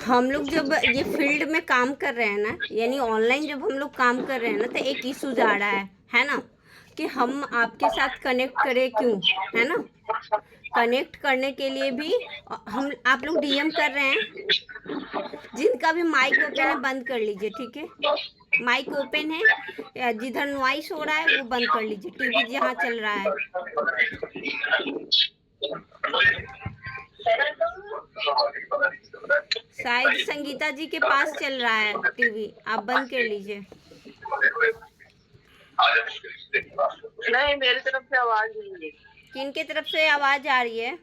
हम लोग जब ये फील्ड में काम कर रहे हैं ना, यानी ऑनलाइन जब हम लोग काम कर रहे हैं ना, तो एक इशूज आ रहा है ना, कि हम आपके साथ कनेक्ट करें क्यों, है ना। कनेक्ट करने के लिए भी हम आप लोग डीएम कर रहे हैं, जिनका भी माइक ओपन है बंद कर लीजिए, ठीक है। माइक ओपन है या जिधर नॉइस हो रहा है वो बंद कर लीजिए, टीवी जहाँ चल रहा है। शायद संगीता जी के पास चल रहा है टीवी, आप बंद कर लीजिए। नहीं, मेरी तरफ से आवाज नहीं है। किनके तरफ से आवाज आ रही है?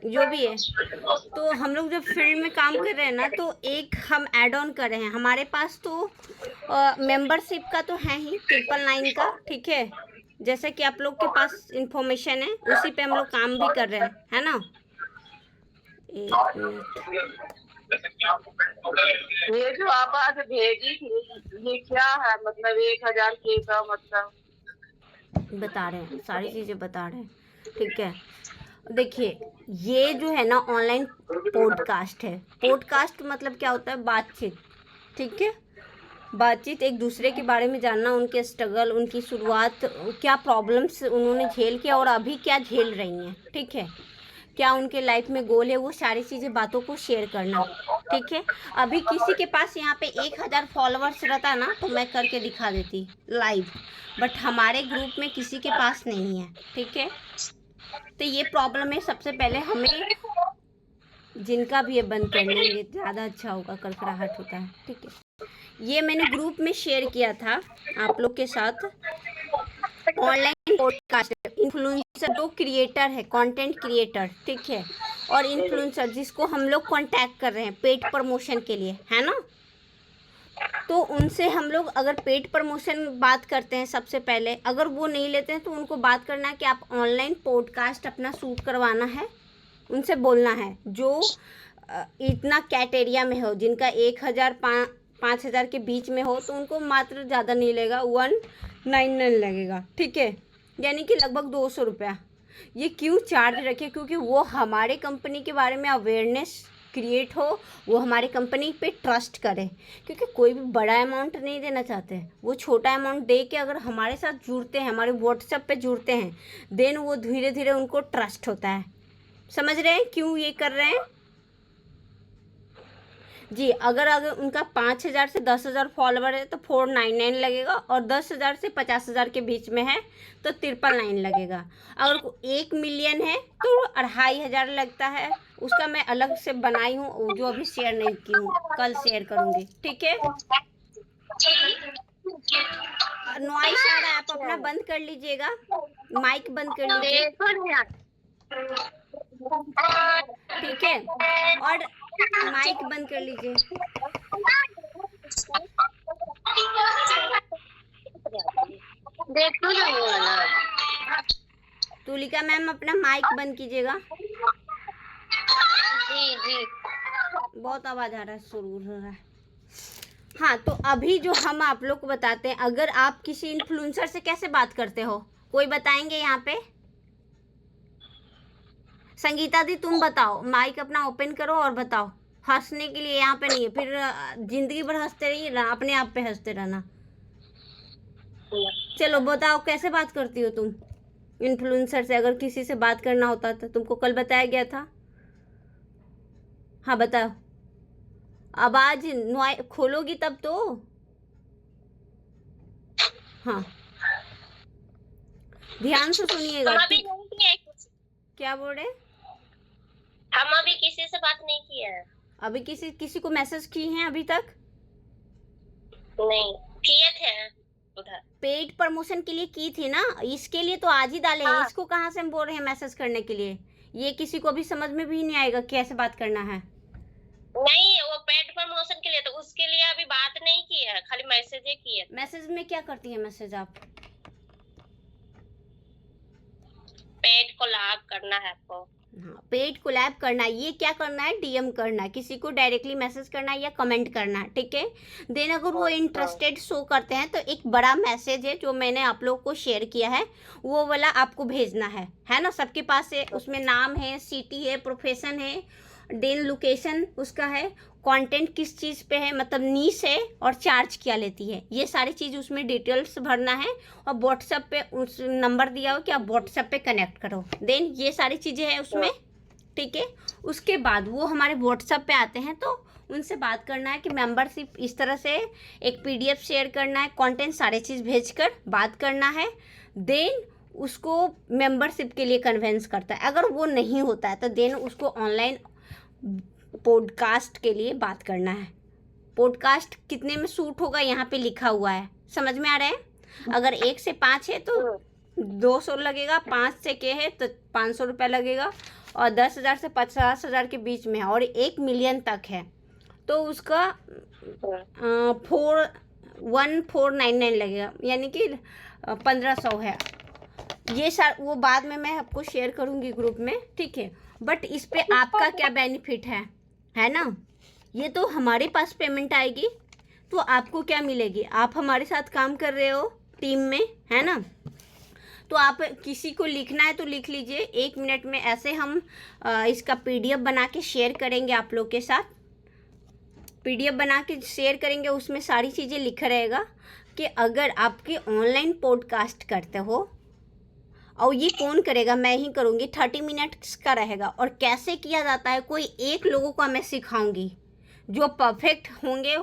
जो भी है, तो हम लोग जब फील्ड में काम कर रहे हैं ना, तो एक हम ऐड ऑन कर रहे हैं। हमारे पास तो मेंबरशिप का तो है ही 999 का, ठीक है। जैसे कि आप लोग के पास इंफॉर्मेशन है, उसी पे हम लोग काम भी कर रहे हैं, है ना। एक मिनट, ये जो आप आज भेजी थी, ये क्या है? मतलब 1000 के का मतलब? बता रहे हैं, सारी चीज़ें बता रहे हैं, ठीक है। देखिए, ये जो है ना ऑनलाइन पॉडकास्ट है। पॉडकास्ट मतलब क्या होता है? बातचीत, ठीक है। बातचीत, एक दूसरे के बारे में जानना, उनके स्ट्रगल, उनकी शुरुआत, क्या प्रॉब्लम्स उन्होंने झेल के और अभी क्या झेल रही हैं, ठीक है। क्या उनके लाइफ में गोल है, वो सारी चीज़ें, बातों को शेयर करना, ठीक है। अभी किसी के पास यहाँ पे 1000 फॉलोअर्स रहता ना, तो मैं करके दिखा देती लाइव, बट हमारे ग्रुप में किसी के पास नहीं है, ठीक है। तो ये प्रॉब्लम है। सबसे पहले हमें, जिनका भी ये बंद कर लेंगे ज़्यादा अच्छा होगा, कड़कड़ाहट होता है, ठीक है। ये मैंने ग्रुप में शेयर किया था आप लोग के साथ। ऑनलाइन पॉडकास्ट इन्फ्लुएंसर, जो क्रिएटर है, कंटेंट क्रिएटर, ठीक है, और इन्फ्लुएंसर जिसको हम लोग कांटेक्ट कर रहे हैं पेड प्रमोशन के लिए, है ना। तो उनसे हम लोग अगर पेड प्रमोशन बात करते हैं, सबसे पहले अगर वो नहीं लेते हैं तो उनको बात करना है कि आप ऑनलाइन पॉडकास्ट अपना शूट करवाना है। उनसे बोलना है जो इतना कैटेरिया में हो, जिनका 1000 5,000 के बीच में हो, तो उनको मात्र ज़्यादा नहीं लगेगा, 199 लगेगा, ठीक है। यानी कि लगभग 200 रुपया। ये क्यों चार्ज रखे? क्योंकि वो हमारे कंपनी के बारे में अवेयरनेस क्रिएट हो, वो हमारे कंपनी पे ट्रस्ट करे। क्योंकि कोई भी बड़ा अमाउंट नहीं देना चाहते, वो छोटा अमाउंट दे के अगर हमारे साथ जुड़ते हैं, हमारे व्हाट्सएप पे जुड़ते हैं, देन वो धीरे धीरे उनको ट्रस्ट होता है। समझ रहे हैं क्यों ये कर रहे हैं जी। अगर उनका 5,000 से 10,000 फॉलोवर है तो 499 लगेगा, और 10,000 से 50,000 के बीच में है तो 999 लगेगा। अगर 1 मिलियन है तो 2,500 लगता है। उसका मैं अलग से बनाई हूँ, जो अभी शेयर नहीं की हूँ, कल शेयर करूँगी, ठीक है। नॉइस आ रहा है, आप अपना बंद कर लीजिएगा, माइक बंद कर लीजिए, ठीक है। और माइक बंद कर लीजिए। देखो ना, तुलिका मैम अपना माइक बंद कीजिएगा। जी जी। बहुत आवाज आ रहा है, शोर हो रहा है। हाँ, तो अभी जो हम आप लोग को बताते हैं, अगर आप किसी इन्फ्लुएंसर से कैसे बात करते हो, कोई बताएंगे यहाँ पे? संगीता दी तुम बताओ, माइक अपना ओपन करो और बताओ। हंसने के लिए यहाँ पे नहीं है, फिर जिंदगी भर हंसते रहिए ना, अपने आप पे हंसते रहना। चलो बताओ, कैसे बात करती हो तुम इन्फ्लुएंसर से? अगर किसी से बात करना होता तो तुमको कल बताया गया था। हाँ बताओ, आवाज खोलोगी तब तो। हाँ, ध्यान से सुनिएगा, हम अभी ठीक। नहीं किए कुछ। क्या बोल रहे? हम अभी किसी से बात नहीं किए हैं। अभी किसी को मैसेज की हैं अभी तक? नहीं किए थे उधर। पेड प्रमोशन के लिए की थी ना, इसके लिए तो आज ही डाले हैं। हाँ। इसको कहाँ से हम बोल रहे हैं मैसेज करने के लिए? ये किसी को भी समझ में भी नहीं आएगा कैसे बात करना है। नहीं, वो पेड प्रमोशन के लिए, तो उसके लिए अभी बात नहीं की है, खाली मैसेज ही किए। मैसेज में क्या करती है मैसेज आप? पेड को लाभ करना है आपको। हाँ, पेड कोलैब करना है, ये क्या करना है, डीएम करना है, किसी को डायरेक्टली मैसेज करना है या कमेंट करना है, ठीक है। देन अगर वो इंटरेस्टेड शो करते हैं तो एक बड़ा मैसेज है जो मैंने आप लोगों को शेयर किया है, वो वाला आपको भेजना है ना। सबके पास है, उसमें नाम है, सिटी है, प्रोफेशन है, देन लोकेशन उसका है, कंटेंट किस चीज़ पे है, मतलब नीश है, और चार्ज क्या लेती है, ये सारी चीज़ उसमें डिटेल्स भरना है। और व्हाट्सएप पे उस नंबर दिया हो कि आप व्हाट्सएप पे कनेक्ट करो, देन ये सारी चीज़ें हैं उसमें, ठीक है। उसके बाद वो हमारे व्हाट्सएप पे आते हैं तो उनसे बात करना है कि मेंबरशिप इस तरह से, एक पीडीएफ शेयर करना है, कंटेंट सारे चीज़ भेजकर बात करना है। देन उसको मेंबरशिप के लिए कन्वेंस करता है। अगर वो नहीं होता है तो देन उसको ऑनलाइन पॉडकास्ट के लिए बात करना है। पॉडकास्ट कितने में शूट होगा यहाँ पे लिखा हुआ है, समझ में आ रहा है। अगर 1 से 5 है तो 200 लगेगा, 5 से के है तो 500 रुपये लगेगा, और 10,000 से 50,000 के बीच में है, और 1 मिलियन तक है तो उसका 1499 लगेगा, यानी कि 1500 है। ये वो बाद में मैं आपको शेयर करूँगी ग्रुप में, ठीक है। बट इस पे आपका क्या बेनिफिट है ना। ये तो हमारे पास पेमेंट आएगी तो आपको क्या मिलेगी, आप हमारे साथ काम कर रहे हो टीम में, है ना। तो आप किसी को लिखना है तो लिख लीजिए, 1 मिनट में ऐसे हम इसका पीडीएफ बना के शेयर करेंगे आप लोग के साथ। पीडीएफ बना के शेयर करेंगे, उसमें सारी चीज़ें लिखा रहेगा कि अगर आपके ऑनलाइन पॉडकास्ट करते हो, और ये कौन करेगा, मैं ही करूँगी, 30 मिनट्स का रहेगा। और कैसे किया जाता है, कोई एक लोगों का मैं सिखाऊंगी जो परफेक्ट होंगे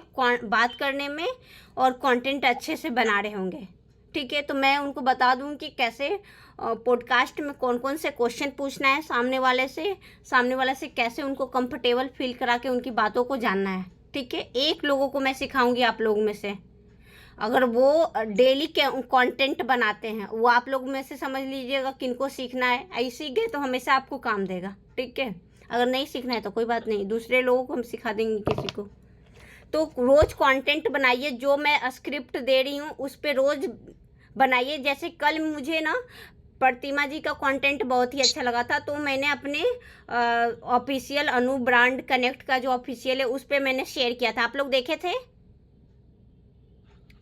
बात करने में और कंटेंट अच्छे से बना रहे होंगे, ठीक है। तो मैं उनको बता दूँ कि कैसे पॉडकास्ट में कौन कौन से क्वेश्चन पूछना है सामने वाले से कैसे उनको कंफर्टेबल फील करा के उनकी बातों को जानना है, ठीक है। एक लोगों को मैं सिखाऊंगी आप लोगों में से। अगर वो डेली कंटेंट बनाते हैं, वो आप लोग में से समझ लीजिएगा किनको सीखना है, ऐसे सीख गए तो हमेशा आपको काम देगा, ठीक है। अगर नहीं सीखना है तो कोई बात नहीं, दूसरे लोगों को हम सिखा देंगे किसी को। तो रोज़ कंटेंट बनाइए, जो मैं स्क्रिप्ट दे रही हूँ उस पर रोज़ बनाइए। जैसे कल मुझे ना प्रतिमा जी का कंटेंट बहुत ही अच्छा लगा था, तो मैंने अपने ऑफिशियल अनु ब्रांड कनेक्ट का जो ऑफिशियल है उस पर मैंने शेयर किया था, आप लोग देखे थे,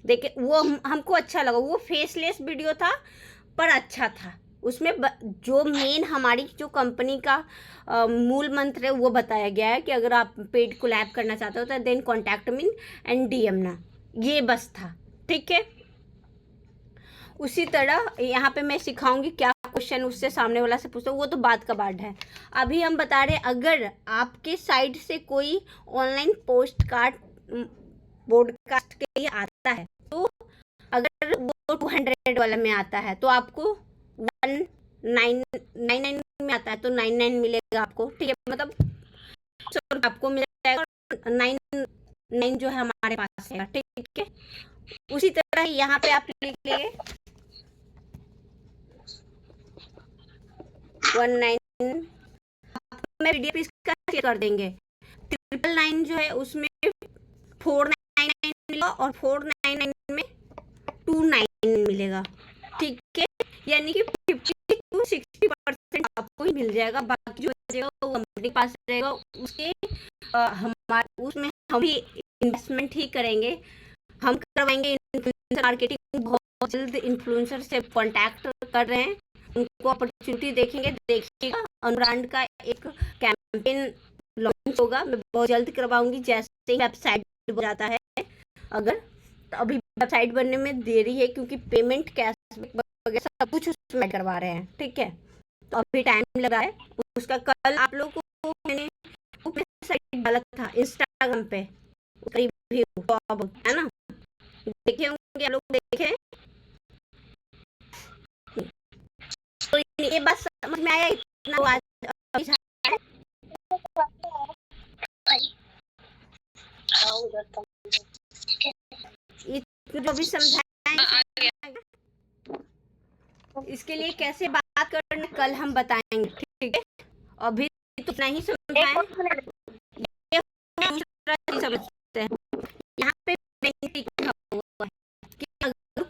देखे, वो हमको अच्छा लगा। वो फेसलेस वीडियो था पर अच्छा था, उसमें जो मेन हमारी जो कंपनी का मूल मंत्र है वो बताया गया है कि अगर आप पेड कोलैब करना चाहते हो तो then contact me and DM ना, ये बस था, ठीक है। उसी तरह यहाँ पे मैं सिखाऊंगी क्या क्वेश्चन उससे सामने वाला से पूछो, वो तो बात का बात है। अभी हम बता रहे हैं अगर आपके साइड से कोई ऑनलाइन पॉडकास्ट के लिए आता है, तो अगर वो 200 वाला में आता है तो आपको 1999 में आता है तो 99 मिलेगा आपको, ठीक है। मतलब 100 आपको मिल जाएगा, 99 जो है हमारे पास है, ठीक है। उसी तरह यहाँ पे आप लिख लिए 19, मैं वीडियो इसका शेयर कर देंगे। 999 जो है उसमें 499 मिलेगा और 499 में 29 मिलेगा, ठीक है। यानी कि 50 to 60% आपको ही मिल जाएगा, बाकी जो बचेगा वो कंपनी के पास रहेगा। उसके हमारे उसमें हम भी इन्वेस्टमेंट ही करेंगे, हम करवाएंगे इन्फ्लुएंसर मार्केटिंग। बहुत जल्द इन्फ्लुएंसर से कांटेक्ट कर रहे हैं, उनको अपॉर्चुनिटी देखिएगा। अनुरांड का एक कैंपेन लॉन्च होगा, मैं बहुत जल्द करवाऊंगी जैसे ही वेबसाइट बन जाता है। अगर तो अभी वेबसाइट बनने में देरी है क्योंकि पेमेंट कैशबैक वगैरह सब कुछ उसमें करवा रहे हैं, ठीक है। तो अभी टाइम लगा है उसका। कल आप लोगों को मैंने साइट डाला था इंस्टाग्राम पे, रिव्यू है ना, देखे होंगे आप लोग, देखे। तो ये बात समझ में आया इतना जो भी समझाएं, इसके लिए कैसे बात करना कल हम बताएंगे, ठीक है। अभी तो नहीं समझाएं, समझते हैं यहाँ पे लिखा हुआ है कि अगर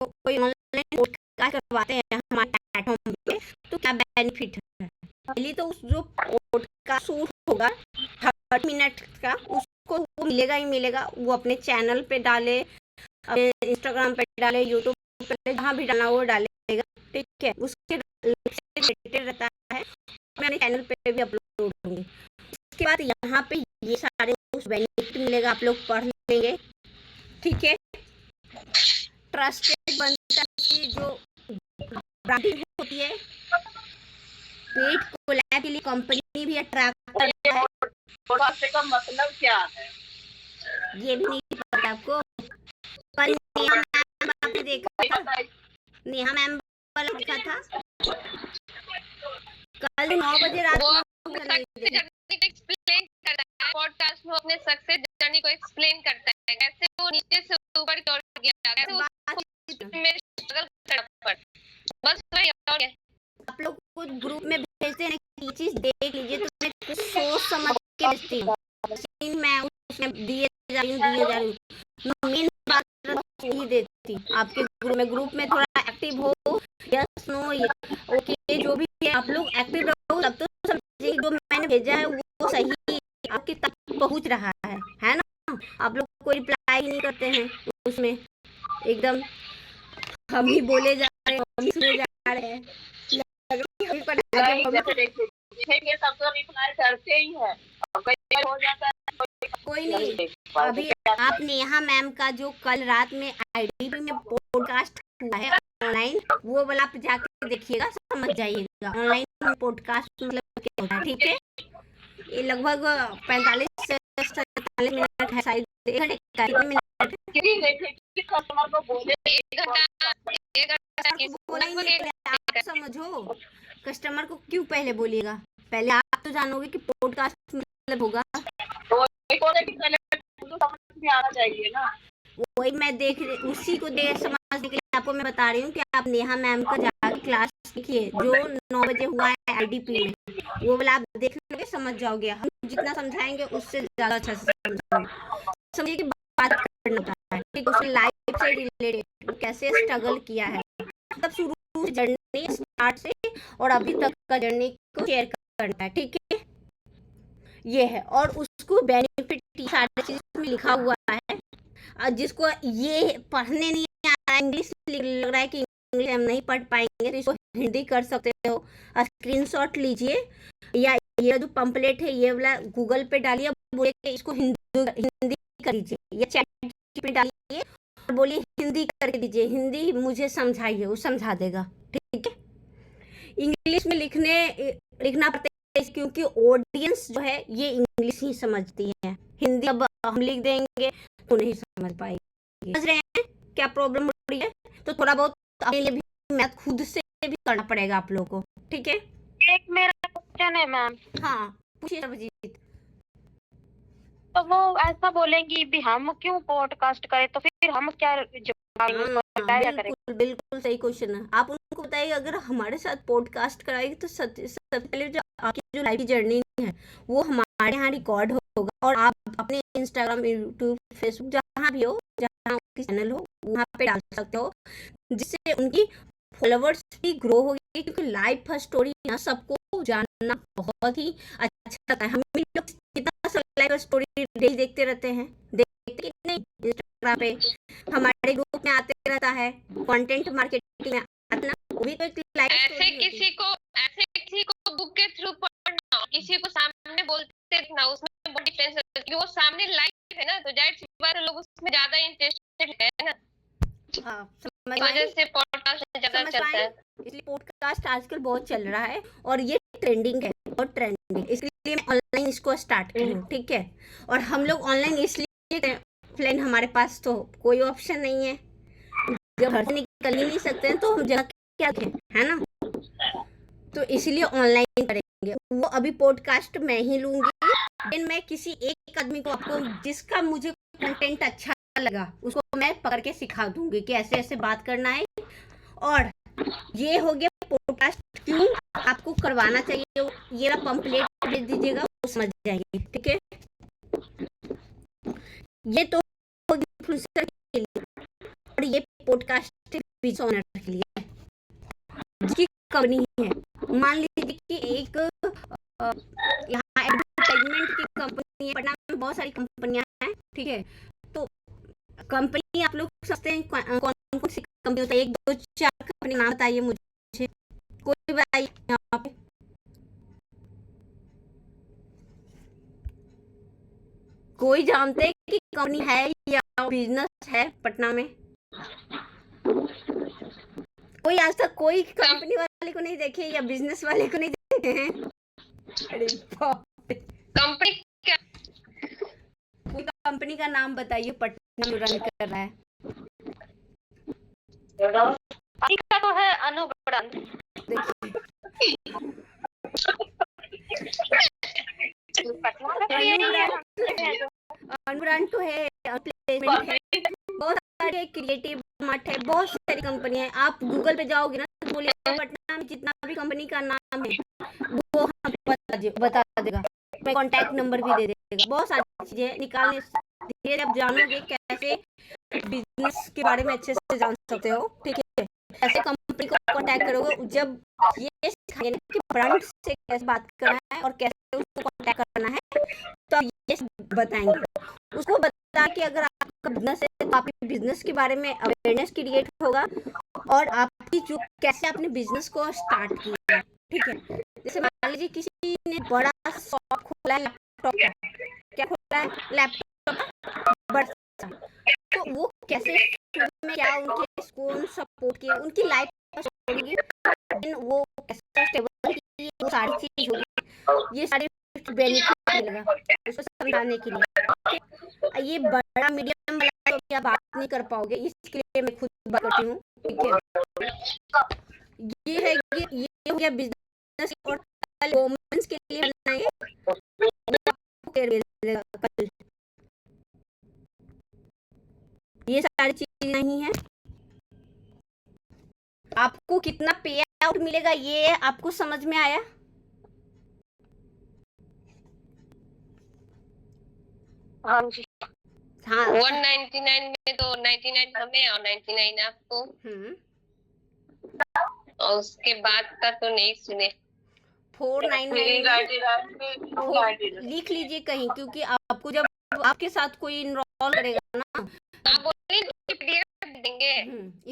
कोई ऑनलाइन करवाते हैं हमारे प्लेटफॉर्म पे तो क्या बेनिफिट है, पहले तो उस जो पॉडकास्ट शूट होगा 30 मिनट का, उसको वो मिलेगा ही मिलेगा। वो अपने चैनल पे डाले, अपने इंस्टाग्राम पे डाले, यूट्यूब पे डाले, जहाँ भी डालना वो डालेगा, ठीक है। उसके रिलेटेड रहता है, मैं अपने चैनल पे भी अपलोड करूँगी। उसके बाद यहाँ पे ये सारे उस बेनिफिट मिलेगा, आप लोग पढ़ लेंगे, ठीक है। ट्रस्टेड बनता है, उसकी जो ब्रांडिंग होती है, पेड कोलैब के लिए कंपनी भी अट्रैक्ट और ये करता है। पॉडकास्ट का मतलब क्या है? ये भी नहीं पता आपको? कल नेहा मैम आपने देखा था? नेहा मैम वाला देखा था कल 9 बजे रात वो को? अपने सक्सेस जर्नी को एक्सप्लेन करता है। पॉडकास्ट में अपने सक्सेस जर्नी को एक्सप्लेन करता है, कैसे वो नीचे से ऊपर की ओर गया, कैसे उसको में स्ट्रगल करना पड़ा। बस वही और क्या। आप लोग को ग्रुप में भेजते हैं कि ये चीज देख लीजिए, तो मैं कुछ सोच समझ के भेजती हूँ। सीन मैं उसमें दिए जा रही हूँ। मेन बात यही देती आपके ग्रुप में थोड़ा एक्टिव हो, यस नो ओके, जो भी है आप लोग एक्टिव रहो, तब तो समझिए जो मैंने भेजा है वो सही आपके तक पहुंच रहा है ना। आप लोग कोई रिप्लाई नहीं करते हैं उसमें, एकदम हम ही बोले जा रहे हैं, हम ही सुने जा रहे हैं, लग रहा है हम ही पढ़ा नहीं, के हम जैसे देखेंगे तब तो रिप्लाई करते ही है, और कई बार हो जाता है कोई नहीं। अभी आप नेहा मैम का जो कल रात में आईडी में पॉडकास्ट हुआ है ऑनलाइन, वो वाला आप जाके देखिएगा, समझ जाइएगा ऑनलाइन पॉडकास्ट मतलब क्या होता है, ठीक है। ये लगभग 45 से 47 मिनट है, शायद 1 घंटे का, कितने मिनट है? क्योंकि देखे कि कस्टमर को बोले 1 घंटा बोला ही लगभग नहीं, 1 पहले आप समझो, कस्टमर को क्यों पहले बोलिएगा? पहले आप तो जानोगे कि पॉडकास्ट मतलब होगा, तो बोले कि पहले उनको समझ में आना चाहिए ना। वही मैं उसी को समझने के लिए आपको मैं बता रही हूँ कि आप नेहा मैम का जाके क्लास देखिए, जो 9 बजे हुआ है आईडीपी में, वो वाला आप देख लोगे, समझ जाओगे। हम जितना समझाएंगे उससे ज्यादा अच्छा से समझिए कि बात करना होता है, ठीक। उसने लाइफ से रिलेटेड कैसे स्ट्रगल किया है, मतलब शुरू से जर्नी स्टार्ट से और अभी तक का जर्नी को शेयर करना है, ठीक है। ये है, और उसको बेनिफिट सारी चीज में लिखा हुआ है। जिसको ये पढ़ने नहीं आ रहा है, इंग्लिश लग रहा है कि इंग्लिश हम नहीं पढ़ पाएंगे, तो इसको हिंदी कर सकते हो। स्क्रीनशॉट लीजिए, या ये जो पंपलेट है ये वाला गूगल पे डालिए, बोलिए इसको हिंदी कर दीजिए, या चैट पे डालिए और बोलिए हिंदी करके दीजिए, हिंदी मुझे समझाइए, वो समझा देगा, ठीक है। इंग्लिश में लिखना पड़ता है क्योंकि ऑडियंस जो है ये इंग्लिश ही समझती है, हिंदी अब हम लिख देंगे तो नहीं समझ पाएगी। समझ रहे हैं क्या प्रॉब्लम हो रही है? तो थोड़ा बहुत अपने लिए भी मैथ खुद से भी करना पड़ेगा आप लोगों को, ठीक है। एक मेरा क्वेश्चन है मैम। हाँ पूछिए सर्वजीत। तो वो ऐसा बोलेंगी भी हम क्यों पॉडकास्ट करें, तो फिर हम क्या जवाब बताया करें? बिल्कुल बिल्कुल सही क्वेश्चन है। आप उनको बताइए, अगर हमारे साथ पॉडकास्ट कराएगी तो सबसे पहले जो आपकी जो लाइफ की जर्नी है वो हमारे यहाँ रिकॉर्ड होगा, और आप अपने इंस्टाग्राम, यूट्यूब, फेसबुक जहाँ भी हो, जहाँ आपकी चैनल हो, वहाँ पे डाल सकते हो, जिससे उनकी फॉलोवर्स भी ग्रो होगी। क्योंकि लाइफ स्टोरी ना सबको जानना बहुत ही अच्छा लगता है। हम लोग कितना सब लाइफ स्टोरी देखते रहते हैं, देखते कि नहीं इंस्टाग्राम पे हमारे ग्रुप में आते रहता है, कंटेंट मार्केटिंग में आता ना, वो भी तो एक लाइफ ऐसे स्टोरी होती है। किसी को बुक के थ्रू पढ़ना, किसी को सामने बोलते देखना, उसमें बहुत डिफरेंस है, क्योंकि वो सामने लाइव है ना, तो जाहिर सी बात है लोग उसमें ज्यादा इंटरेस्टेड है ना, हाँ, इस वजह से पॉडकास्ट ज्यादा चलता है। इसलिए पॉडकास्ट आजकल बहुत चल रहा है और ये ट्रेंडिंग है, और ट्रेंडिंग, इसलिए मैं ऑनलाइन इसको स्टार्ट की हूँ, ठीक है। और हम लोग ऑनलाइन इसलिए, ऑफलाइन हमारे पास तो कोई ऑप्शन नहीं है, जब घर से निकल ही नहीं सकते हैं तो हम जगह क्या है ना, तो इसलिए ऑनलाइन करेंगे। वो अभी पॉडकास्ट मैं ही लूंगी, लेकिन मैं किसी एक आदमी को, आपको जिसका मुझे कंटेंट अच्छा लगा उसको मैं पकड़ के सिखा दूंगी कि ऐसे ऐसे बात करना है। और ये हो गया पॉडकास्ट क्यों आपको करवाना चाहिए, ये वाला पंपलेट भेज दीजिएगा, वो समझ जाएंगे, ठीक है। ये तो इन्फ्लुएंसर के लिए, और ये पॉडकास्ट बिजनेस ओनर के लिए जिसकी कंपनी है। मान लीजिए कि एक है, पटना में बहुत सारी कंपनियां हैं, ठीक है। तो कंपनी आप लोग सोचते हैं कौन कौन सी कंपनी होता है, 1 2 4 कंपनी नाम बताइए मुझे, कोई बताइए यहाँ पे। कोई जानते हैं कि कंपनी है या बिजनेस है पटना में? कोई आज तक कोई कंपनी वाले को नहीं देखे या बिजनेस वाले को नहीं देखे हैं? अरे बाप रे। कंपनी क्या? कोई कंपनी का नाम बताइए पटना में रन कर रहा है। का तो है अनुब्रांड। अनुब्रांड तो है, प्लेसमेंट है, बहुत सारे क्रिएटिव मार्ट है, बहुत सारी कंपनियां हैं। आप गूगल पे जाओगे ना तो बोलिए पटना में जितना भी कंपनी का नाम है वो हमें बता देगा, मैं कांटेक्ट नंबर भी दे देगा। बहुत सारी चीजें निकालने धीरे आप जानोगे कैसे बिजनेस के बारे में अच्छे से जान सकते हो, ठीक है। ऐसे कंपनी को कांटेक्ट करोगे जब ये सिखाएंगे कि ब्रांड से कैसे बात करना है और कैसे उसको कांटेक्ट करना है, तो आप ये बताएंगे उसको। बता कि अगर आपका बिजनेस है तो आपके बिजनेस के बारे में अवेयरनेस क्रिएट होगा और आपकी जो कैसे आपने बिजनेस को स्टार्ट किया, ठीक है। जैसे मान लीजिए किसी ने बड़ा शॉप खोला है लैपटॉप का, क्या खोला है? लैपटॉप बड़ा, तो वो कैसे शुरू में क्या उनके कौन सपोर्ट किया, उनकी लाइफ होगी, वो कैसे स्टेबल की, वो सारी चीज होगी, ये सारे बेनिफिट मिलेगा उसको समझाने के लिए। ये बड़ा मीडियम वाला तो क्या बात नहीं कर पाओगे, इसके लिए मैं खुद बात करती हूँ, ठीक है। ये है ये हो गया बिजनेस, और वुमेन्स के लिए बनाएंगे कल। ये सारी चीजें नहीं है। आपको कितना पे आउट मिलेगा ये आपको समझ में आया? हाँ जी। हाँ 199 में तो 99 हमें और 99 आपको, और उसके बाद का तो नहीं सुने। 499 लिख लीजिए कहीं, क्योंकि आपको जब आपके साथ कोई इनरोल करेगा ना, आप बोलिए तो PDF देंगे।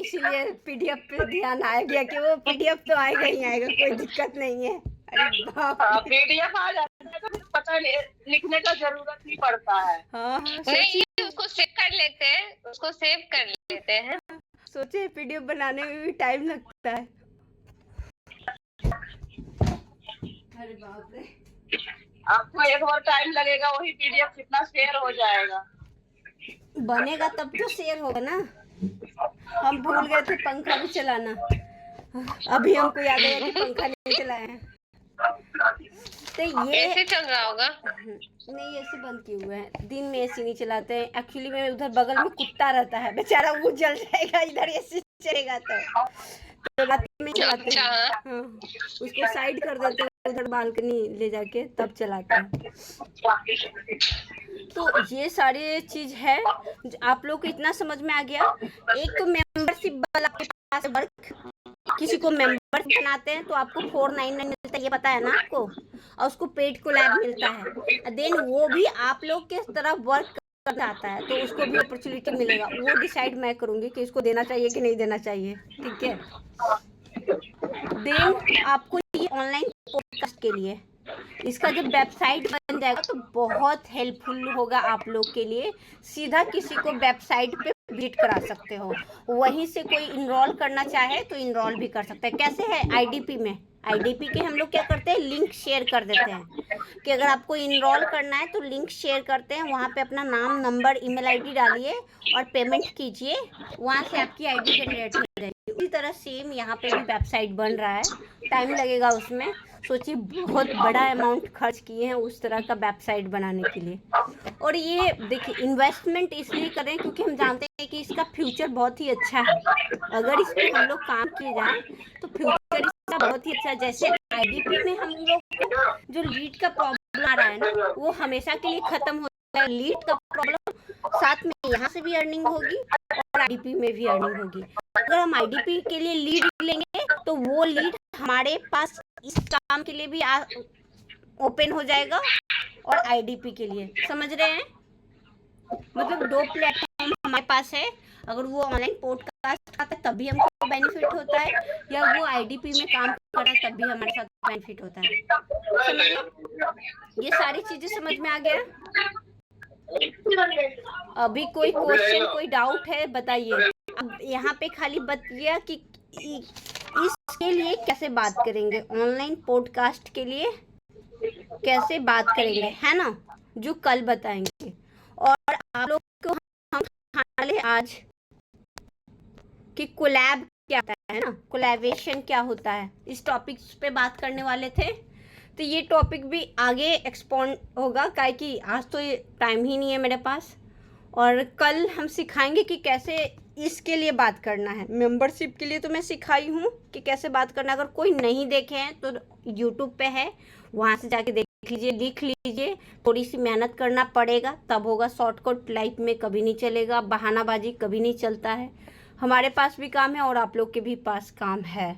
इसीलिए PDF पे ध्यान आ गया कि वो PDF तो आएगा ही आएगा, कोई दिक्कत नहीं है। अरे बाप रे। PDF आ जाता है तो फिर पता नहीं लिखने का जरूरत नहीं पड़ता है। हाँ नहीं, उसको सेव कर लेते हैं, उसको सेव कर लेते हैं। सोचे PDF बनाने में भी टाइम लगता है। अरे बाप रे। आपको एक बार टाइम लगेगा, वही PDF कितना शेयर हो जाएगा। बनेगा तब तो शेयर होगा ना। हम भूल गए थे पंखा भी चलाना, अभी हमको याद आया कि पंखा नहीं चलाया है। तो ये ऐसे चल रहा होगा। नहीं, एसी बंद किए हुए हैं, दिन में एसी नहीं चलाते हैं। एक्चुअली में उधर बगल में कुत्ता रहता है, बेचारा वो जल जाएगा, इधर एसी चलेगा तो रात में चलाते हैं। हाँ, उसको साइड कर देते हैं उधर बालकनी ले जाके, तब चलाते हैं। तो ये सारी चीज है। आप लोग को इतना समझ में आ गया। एक तो मेंबरशिप वाला आपके पास वर्क, किसी को मेंबर बनाते हैं तो आपको 499 मिलता है, ये पता है ना आपको, और उसको पेड कोलैब मिलता है। देन वो भी आप लोग के तरह वर्क करना आता है तो उसको भी अपॉर्चुनिटी मिलेगा। वो डिसाइड मैं करूंगी कि इसको देना चाहिए कि नहीं देना चाहिए, ठीक है। देन आपको ये ऑनलाइन पॉडकास्ट के लिए इसका जब वेबसाइट बन जाएगा तो बहुत हेल्पफुल होगा आप लोग के लिए। सीधा किसी को वेबसाइट पे विजिट करा सकते हो, वहीं से कोई इनरोल करना चाहे तो इनरोल भी कर सकते हैं। कैसे है आईडीपी में, आईडीपी के हम लोग क्या करते हैं, लिंक शेयर कर देते हैं कि अगर आपको इनरोल करना है तो लिंक शेयर करते हैं, वहाँ पे अपना नाम, नंबर, ईमेल आईडी डालिए और पेमेंट कीजिए, वहाँ से आपकी आईडी जनरेट हो जाएगी। उसी तरह सेम यहाँ पे भी वेबसाइट बन रहा है, टाइम लगेगा उसमें। सोचिए बहुत बड़ा अमाउंट खर्च किए हैं उस तरह का वेबसाइट बनाने के लिए। और ये देखिए इन्वेस्टमेंट इसलिए करें क्योंकि हम जानते हैं कि इसका फ्यूचर बहुत ही अच्छा है। अगर इस पर हम लोग काम किए जाए तो फ्यूचर इसका बहुत ही अच्छा है। जैसे आईडीपी में हम लोग को जो लीड का प्रॉब्लम आ रहा है ना, वो हमेशा के लिए खत्म हो जाएगा। लीड का प्रॉब्लम, साथ में यहाँ से भी अर्निंग होगी और आईडीपी में भी अर्निंग होगी। अगर हम आईडीपी के लिए लीड लेंगे तो वो लीड हमारे पास इस काम के लिए भी ओपन हो जाएगा और आईडीपी के लिए, समझ रहे हैं? मतलब 2 प्लेटफॉर्म हमारे पास है। अगर वो ऑनलाइन पॉडकास्ट आता है तब भी हमको बेनिफिट होता है, या वो आईडीपी में काम कर रहा है तब भी हमारे साथ बेनिफिट होता है। समझ, ये सारी चीजें समझ में आ गया? अभी कोई क्वेश्चन, कोई डाउट है बताइए। अब यहाँ पे खाली बत गया कि इसके लिए कैसे बात करेंगे, ऑनलाइन पॉडकास्ट के लिए कैसे बात करेंगे, है ना, जो कल बताएंगे। और आप लोग को हम खाने आज कि कोलैब क्या होता है ना, कोलैबोरेशन क्या होता है, इस टॉपिक पे बात करने वाले थे। तो ये टॉपिक भी आगे एक्सपोंड होगा, काहे कि आज तो ये टाइम ही नहीं है मेरे पास। और कल हम सिखाएंगे कि कैसे इसके लिए बात करना है। मेंबरशिप के लिए तो मैं सिखाई हूँ कि कैसे बात करना। अगर कोई नहीं देखे हैं तो यूट्यूब पे है, वहाँ से जाके देख लीजिए, लिख लीजिए। थोड़ी सी मेहनत करना पड़ेगा तब होगा। शॉर्टकट लाइफ में कभी नहीं चलेगा, बहानाबाजी कभी नहीं चलता है। हमारे पास भी काम है और आप लोग के भी पास काम है,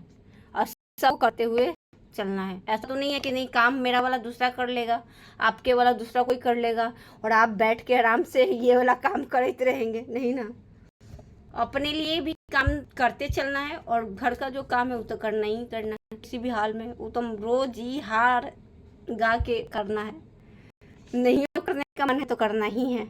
और सब करते हुए चलना है। ऐसा तो नहीं है कि नहीं, काम मेरा वाला दूसरा कर लेगा, आपके वाला दूसरा कोई कर लेगा, और आप बैठ के आराम से ये वाला काम करते रहेंगे, नहीं ना। अपने लिए भी काम करते चलना है, और घर का जो काम है वो तो करना ही करना है किसी भी हाल में। वो तो रोज ही हार गा के करना है। नहीं करने का मन है तो करना ही है,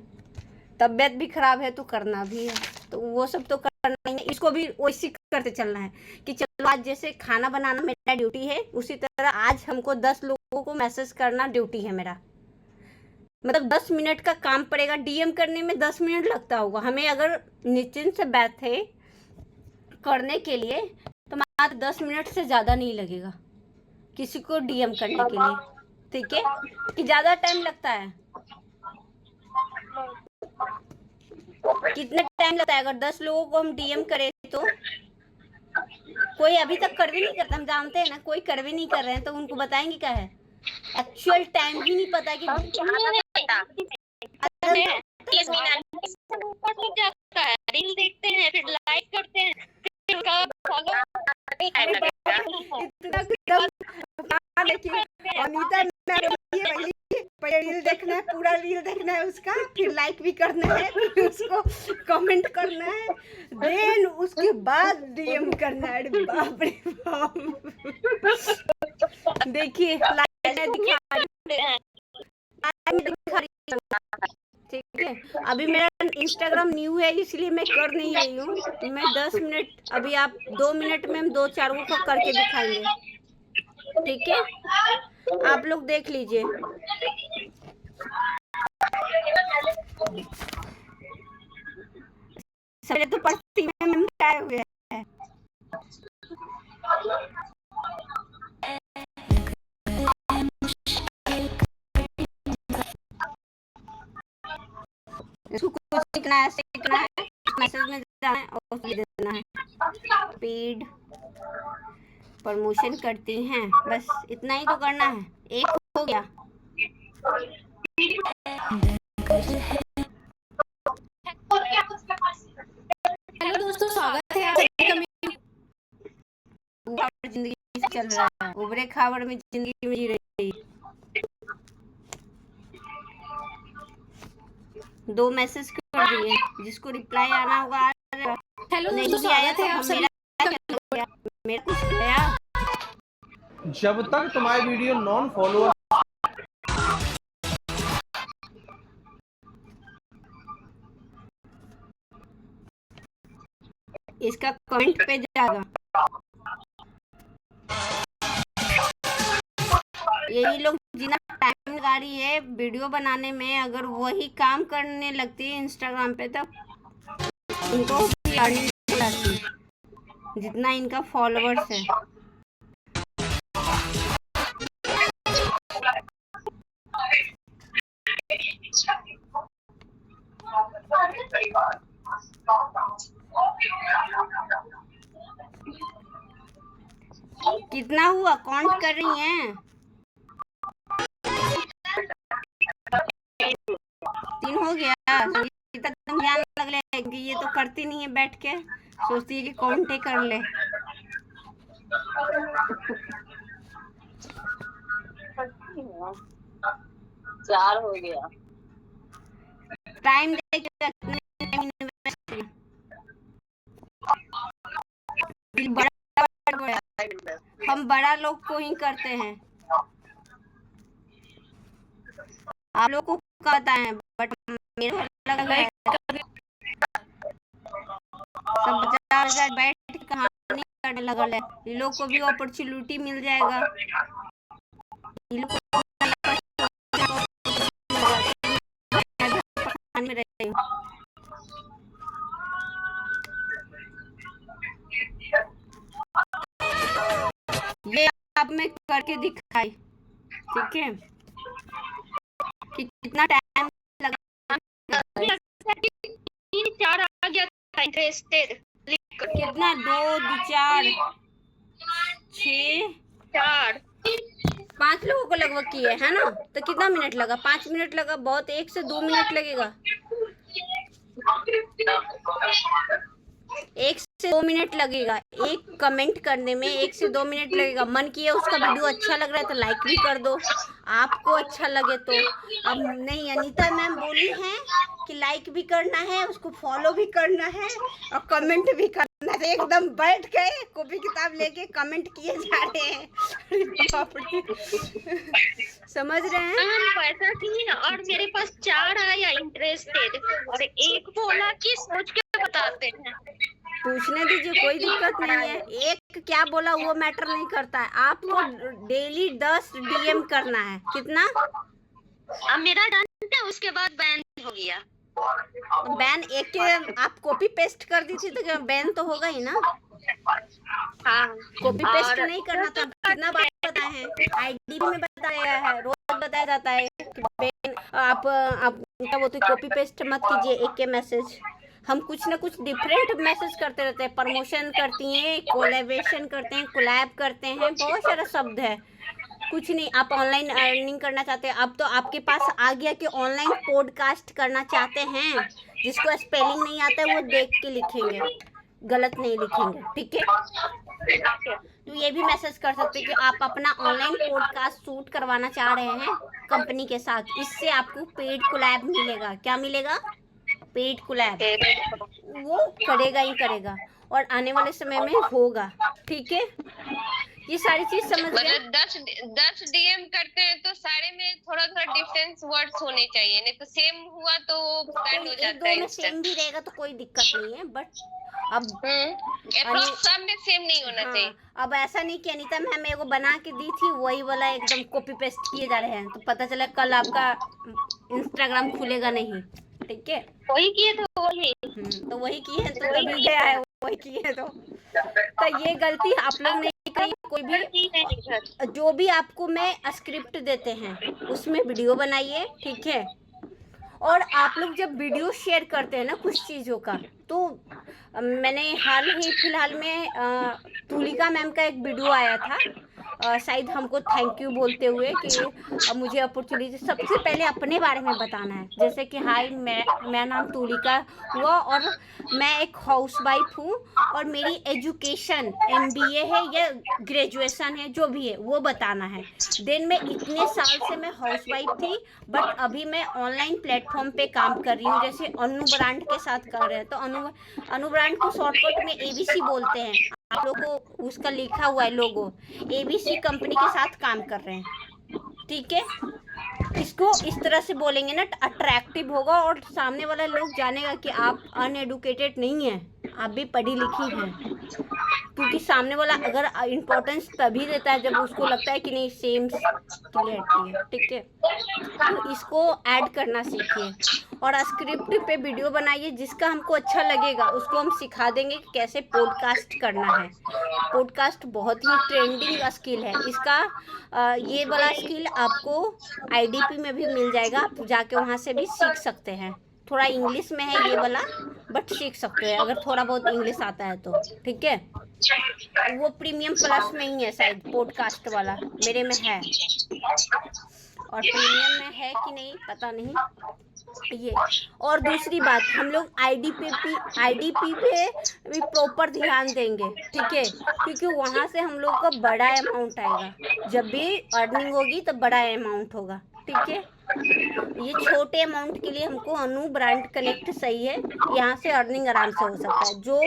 तबीयत भी खराब है तो करना भी है, तो वो सब तो करना ही है। इसको भी वैसे करते चलना है कि चलो आज जैसे खाना बनाना मेरा ड्यूटी है, उसी तरह आज हमको 10 लोगों को मैसेज करना ड्यूटी है मेरा। मतलब 10 मिनट का काम पड़ेगा, डीएम करने में 10 मिनट लगता होगा हमें। अगर निश्चिंत से बैठे करने के लिए तो मात्र 10 मिनट से ज़्यादा नहीं लगेगा किसी को डीएम करने के लिए, ठीक है? कि ज़्यादा टाइम लगता है? कितना टाइम लगता है? अगर 10 लोगों को हम डीएम करें तो कोई अभी तक कर भी नहीं करता, हम जानते हैं ना, कोई कर भी नहीं कर रहे हैं, तो उनको बताएंगे क्या है? एक्चुअल टाइम ही नहीं पता कि रील देखते हैं, फिर लाइक करते हैं, फिर उसका फॉलो अनीता पहले रील देखना है, पूरा रील देखना है उसका, फिर लाइक भी करना है, फिर उसको कमेंट करना है, देन उसके बाद डीएम करना है। अरे बाप रे बाप। देखिए लाइक दिखा रही, ठीक है? अभी मेरा इंस्टाग्राम न्यू है इसलिए मैं कर नहीं रही हूँ। मैं 10 मिनट, अभी आप 2 मिनट में हम 2-4 को करके दिखाएंगे, ठीक है? आप लोग देख लीजिए। सारे तो पढ़ती में मिटाए हुए हैं। इसको कुछ सीखना है, मैसेज में जाना है और देना है। स्पीड प्रमोशन करती हैं, बस इतना ही तो करना है। एक हो गया। हेलो दोस्तों, स्वागत है आपका। जिंदगी से चल रहा है, उबरे खाबड़ में जिंदगी में जी रही। 2 मैसेज कर दिए, जिसको रिप्लाई आना होगा आ जाएगा। हेलो दोस्तों, स्वागत है आप सभी। मेरा कुछ गया। जब तक तुम्हारी वीडियो नॉन फॉलोअर इसका कमेंट पे जाएगा। यही लोग जितना टाइम लगा रही है वीडियो बनाने में, अगर वही काम करने लगती है इंस्टाग्राम पे, तब इनको अर्निंग हो जाती है जितना इनका फॉलोअर्स है। कितना हुआ? काउंट कर रही हैं? 3 हो गया। तुम ध्यान लग ले कि ये तो करती नहीं है, बैठ के सोचती है कि काउंट ही कर ले। 4 हो गया। टाइम देखिए कितने टाइम इन्वेस्ट किया। बड़ा हम बड़ा लोग को ही करते हैं, आप लोग को कहता है, बट मेरे को लग है सब बच्चा बैठ के कहानी करने लगल है। ये लोग को भी अपॉर्चुनिटी मिल जाएगा, ये लोग को में रहे। ये आप में करके दिखाई, ठीक है, कि कितना टाइम लगा। 3-4 आ गया था इंटरेस्टेड, कितना 2 2 4 6 4 5 लोगों को लगभग किए है ना, तो कितना मिनट लगा? 5 मिनट लगा, बहुत 1 से 2 मिनट लगेगा, 1 से 2 मिनट लगेगा एक कमेंट करने में, 1 से 2 मिनट लगेगा। मन किया उसका वीडियो अच्छा लग रहा है तो लाइक भी कर दो, आपको अच्छा लगे तो। अब नहीं, अनीता मैम बोली हैं कि लाइक भी करना है, उसको फॉलो भी करना है और कमेंट भी करना है। एकदम बैठ गए कॉपी किताब लेके कमेंट किए जा रहे हैं। अरे बाप रे, समझ रहे हैं? हम पैसा की और मेरे पास 4 आया इंटरेस्टेड और एक बोला कि सोच के बताते हैं। पूछने दीजिए, कोई दिक्कत नहीं है। एक क्या बोला वो मैटर नहीं करता है, आपको डेली 10 डीएम करना है। कितना? अब मेरा डन था, उसके बाद बैन हो गया। बैन एक के आप कॉपी पेस्ट कर दी थी तो बैन तो होगा ही ना। हाँ, कॉपी पेस्ट नहीं करना था। कितना बार बताए हैं, आईडी में बताया गया है, रोज बताया जाता है कि बैन आप क्या बोलते, कॉपी पेस्ट मत कीजिए एक के मैसेज। हम कुछ ना कुछ डिफरेंट मैसेज करते रहते हैं, प्रमोशन करती हैं, कोलैबोरेशन करते हैं, कोलैब करते हैं, बहुत सारा शब्द है। कुछ नहीं, आप ऑनलाइन अर्निंग करना चाहते हैं, अब तो आपके पास आ गया कि ऑनलाइन पॉडकास्ट करना चाहते हैं। जिसको स्पेलिंग नहीं आता है वो देख के लिखेंगे, गलत नहीं लिखेंगे, ठीक है। तो ये भी मैसेज कर सकते हैं कि आप अपना ऑनलाइन पॉडकास्ट शूट करवाना चाह रहे हैं कंपनी के साथ। इससे आपको पेड कोलैब मिलेगा। क्या मिलेगा? Paid collab. वो करेगा ही करेगा और आने वाले समय में होगा, ठीक है। ये सारी चीज समझ गए? मतलब 10 डीएम करते हैं तो सारे में थोड़ा थोड़ा डिफरेंस वर्ड्स होने चाहिए, नहीं तो सेम हुआ तो बैंड हो एक जाता दो है में सेम भी रहेगा तो कोई दिक्कत नहीं है, बट अब सब में सेम नहीं होना चाहिए। हाँ, अब ऐसा नहीं कि अनीता मैम मेरे को बना के दी थी वही वाला एकदम कॉपी पेस्ट किए जा रहे हैं, तो पता चला कल आपका इंस्टाग्राम खुलेगा नहीं, ठीक है। वही किए तो वही तो वही किए हैं तो तभी गया है, वही किए तो ये गलती आप लोग नहीं करी। कोई भी जो भी आपको मैं स्क्रिप्ट देते हैं उसमें वीडियो बनाइए, ठीक है। और आप लोग जब वीडियो शेयर करते हैं ना कुछ चीज़ों का, तो मैंने हाल ही फिलहाल में तुलिका मैम का एक वीडियो आया था, शायद हमको थैंक यू बोलते हुए कि मुझे अपॉर्चुनिटी। सबसे पहले अपने बारे में बताना है, जैसे कि हाय मेरा नाम तुलिका हुआ और मैं एक हाउसवाइफ हूँ और मेरी एजुकेशन MBA है या ग्रेजुएशन है, जो भी है वो बताना है। देन में इतने साल से मैं हाउसवाइफ थी, बट अभी मैं ऑनलाइन प्लेटफॉर्म पे काम कर रही हूँ, जैसे अनु ब्रांड के साथ कर रहे हैं। तो अनु ब्रांड को शॉर्टकट में ABC बोलते हैं, आप लोग को उसका लिखा हुआ है लोगो। ABC कंपनी के साथ काम कर रहे हैं, ठीक है। इसको इस तरह से बोलेंगे ना, अट्रैक्टिव होगा और सामने वाला लोग जानेगा कि आप अनएडुकेटेड नहीं है, आप भी पढ़ी लिखी हैं। क्योंकि सामने वाला अगर इम्पोर्टेंस तभी देता है जब उसको लगता है कि नहीं सेम क्लियरिटी है, ठीक है। तो इसको ऐड करना सीखिए और स्क्रिप्ट पे वीडियो बनाइए। जिसका हमको अच्छा लगेगा उसको हम सिखा देंगे कि कैसे पॉडकास्ट करना है। पॉडकास्ट बहुत ही ट्रेंडिंग स्किल है। इसका ये वाला स्किल आपको IDP में भी मिल जाएगा, आप जाके वहाँ से भी सीख सकते हैं। थोड़ा इंग्लिश में है ये वाला, बट सीख सकते हैं अगर थोड़ा बहुत इंग्लिश आता है तो, ठीक है। वो प्रीमियम प्लस में ही है शायद, पॉडकास्ट वाला मेरे में है, और प्रीमियम में है कि नहीं पता नहीं ये। और दूसरी बात, हम लोग IDP पे भी प्रॉपर ध्यान देंगे, ठीक है, क्योंकि वहाँ से हम लोग का बड़ा अमाउंट आएगा। जब भी अर्निंग होगी तो बड़ा अमाउंट होगा, ठीक है। ये छोटे अमाउंट के लिए हमको अनु ब्रांड कनेक्ट सही है, यहाँ से अर्निंग आराम से हो सकता है। जो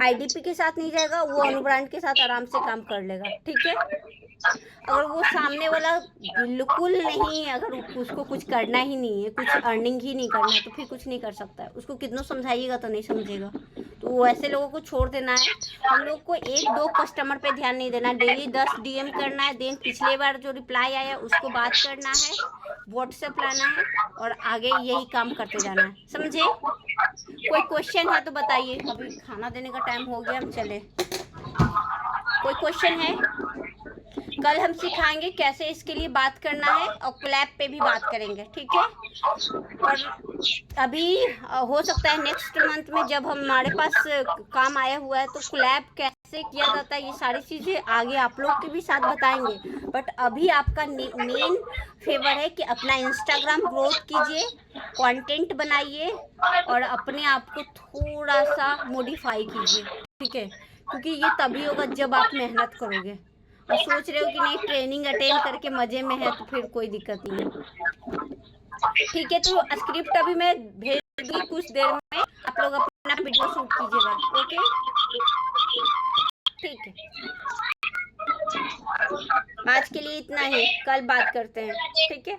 आईडीपी के साथ नहीं जाएगा वो अनु ब्रांड के साथ आराम से काम कर लेगा, ठीक है। अगर वो सामने वाला बिल्कुल नहीं, अगर उसको कुछ करना ही नहीं है, कुछ अर्निंग ही नहीं करना है, तो फिर कुछ नहीं कर सकता है। उसको कितना समझाइएगा तो नहीं समझेगा, तो वैसे लोगों को छोड़ देना है। हम लोग को 1-2 कस्टमर पे ध्यान नहीं देना, डेली 10 डीएम करना है, देन पिछले बार जो रिप्लाई आया उसको बात करना है, व्हाट्सएप लाना है और आगे यही काम करते जाना है, समझे। कोई क्वेश्चन है तो बताइए, अभी खाना देने का टाइम हो गया, हम चले। कोई क्वेश्चन है? कल हम सिखाएंगे कैसे इसके लिए बात करना है और कोलैब पे भी बात करेंगे, ठीक है। और अभी हो सकता है नेक्स्ट मंथ में जब हमारे पास काम आया हुआ है तो कोलैब कैसे किया जाता है, ये सारी चीज़ें आगे आप लोग के भी साथ बताएंगे। बट अभी आपका मेन फेवर है कि अपना इंस्टाग्राम ग्रोथ कीजिए, कंटेंट बनाइए और अपने आप को थोड़ा सा मॉडिफाई कीजिए, ठीक है। क्योंकि ये तभी होगा जब आप मेहनत करोगे। और सोच रहे हो कि नहीं ट्रेनिंग अटेंड करके मजे में है, तो फिर कोई दिक्कत नहीं है, ठीक है। तो स्क्रिप्ट अभी मैं भेज दूंगी कुछ देर में, आप लोग अपना वीडियो शूट कीजिएगा, ओके, ठीक है। आज के लिए इतना ही, कल बात करते हैं, ठीक है।